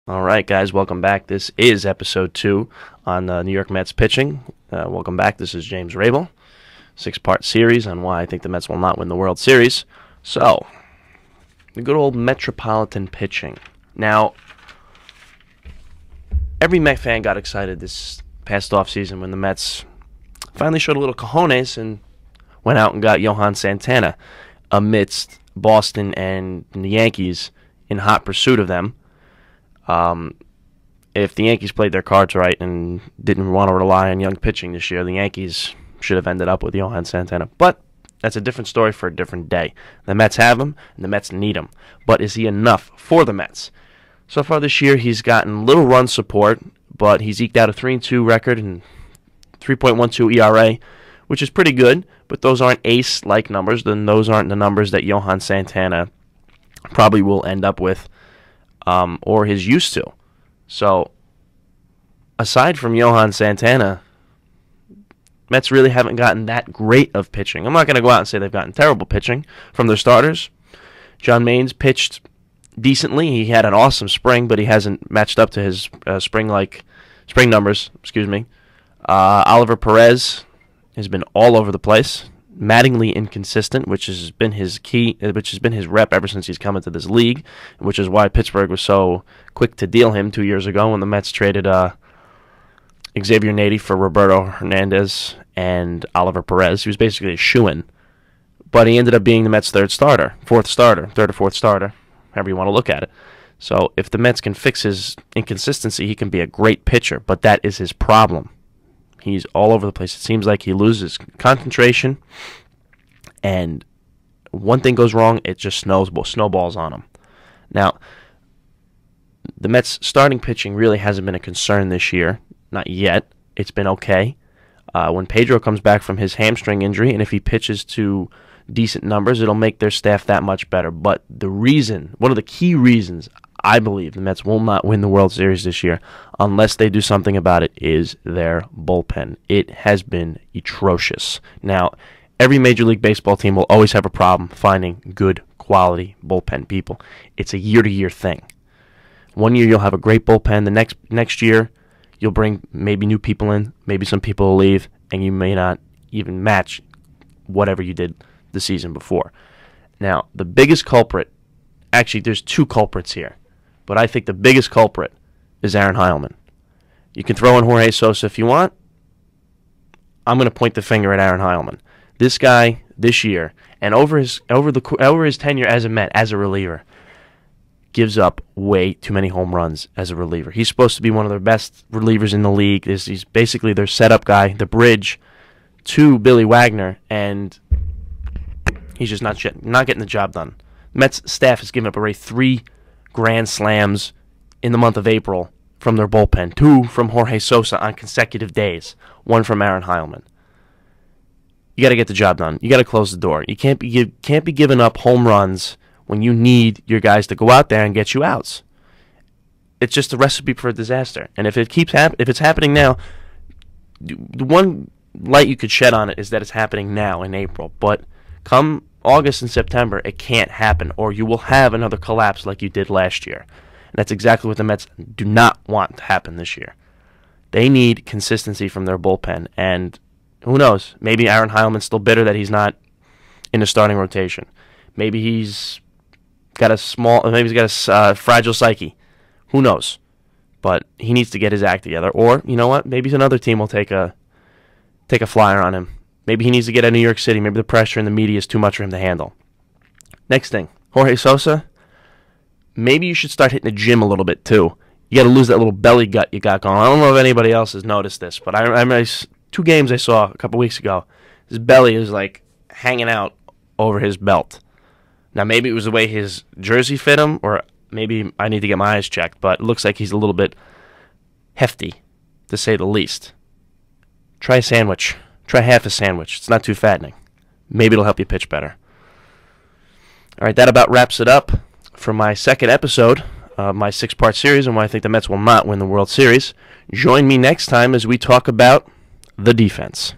All right, guys, welcome back. This is episode 2 on the New York Mets pitching. Welcome back. This is James Wrabel. 6-part series on why I think the Mets will not win the World Series. So, the good old metropolitan pitching. Now, every Met fan got excited this past offseason when the Mets finally showed a little cojones and went out and got Johan Santana amidst Boston and the Yankees in hot pursuit of them. If the Yankees played their cards right and didn't want to rely on young pitching this year, the Yankees should have ended up with Johan Santana. But that's a different story for a different day. The Mets have him, and the Mets need him. But is he enough for the Mets? So far this year, he's gotten little run support, but he's eked out a 3-2 record and 3.12 ERA, which is pretty good. But those aren't ace-like numbers. Then those aren't the numbers that Johan Santana probably will end up with. Or is used to. So, aside from Johan Santana, Mets really haven't gotten that great of pitching. I'm not going to go out and say they've gotten terrible pitching from their starters. John Maines pitched decently. He had an awesome spring, but he hasn't matched up to his spring numbers. Oliver Perez has been all over the place. Maddeningly inconsistent, which has been his rep ever since he's come into this league, which is why Pittsburgh was so quick to deal him 2 years ago when the Mets traded Xavier Nady for Roberto Hernandez and Oliver Perez. He was basically a shoo-in, but he ended up being the Mets' third or fourth starter, however you want to look at it. So if the Mets can fix his inconsistency, he can be a great pitcher, but that is his problem. He's all over the place. It seems like he loses concentration, and one thing goes wrong, it just snowballs on him. Now, the Mets' starting pitching really hasn't been a concern this year. Not yet. It's been okay. When Pedro comes back from his hamstring injury, and if he pitches to decent numbers, it'll make their staff that much better. But one of the key reasons I believe the Mets will not win the World Series this year unless they do something about it is their bullpen. It has been atrocious. Now, every Major League Baseball team will always have a problem finding good quality bullpen people. It's a year-to-year thing. One year you'll have a great bullpen. The next year you'll bring maybe new people in, maybe some people will leave, and you may not even match whatever you did the season before. Now, the biggest culprit, actually there's two culprits here. But I think the biggest culprit is Aaron Heilman. You can throw in Jorge Sosa if you want. I'm going to point the finger at Aaron Heilman. This guy, this year, and over his tenure as a Met, as a reliever, gives up way too many home runs as a reliever. He's supposed to be one of their best relievers in the league. He's basically their setup guy, the bridge to Billy Wagner, and he's just not getting the job done. Mets staff has given up already 3 grand slams in the month of April from their bullpen, 2 from Jorge Sosa on consecutive days, 1 from Aaron Heilman. You got to get the job done. You got to close the door. You can't be giving up home runs when you need your guys to go out there and get you outs. It's just a recipe for a disaster. And if it's happening now, the one light you could shed on it is that it's happening now in April. But come August and September, it can't happen, or you will have another collapse like you did last year. And that's exactly what the Mets do not want to happen this year. They need consistency from their bullpen, and who knows? Maybe Aaron Heilman's still bitter that he's not in the starting rotation. Maybe he's got a fragile psyche. Who knows? But he needs to get his act together, or you know what? Maybe another team will take a flyer on him. Maybe he needs to get out of New York City. Maybe the pressure in the media is too much for him to handle. Next thing, Jorge Sosa, maybe you should start hitting the gym a little bit too. You got to lose that little belly gut you got going. I don't know if anybody else has noticed this, but I remember 2 games I saw a couple weeks ago. His belly is like hanging out over his belt. Now, maybe it was the way his jersey fit him, or maybe I need to get my eyes checked, but it looks like he's a little bit hefty, to say the least. Try a sandwich. Try half a sandwich. It's not too fattening. Maybe it'll help you pitch better. All right, that about wraps it up for my second episode of my 6-part series on why I think the Mets will not win the World Series. Join me next time as we talk about the defense.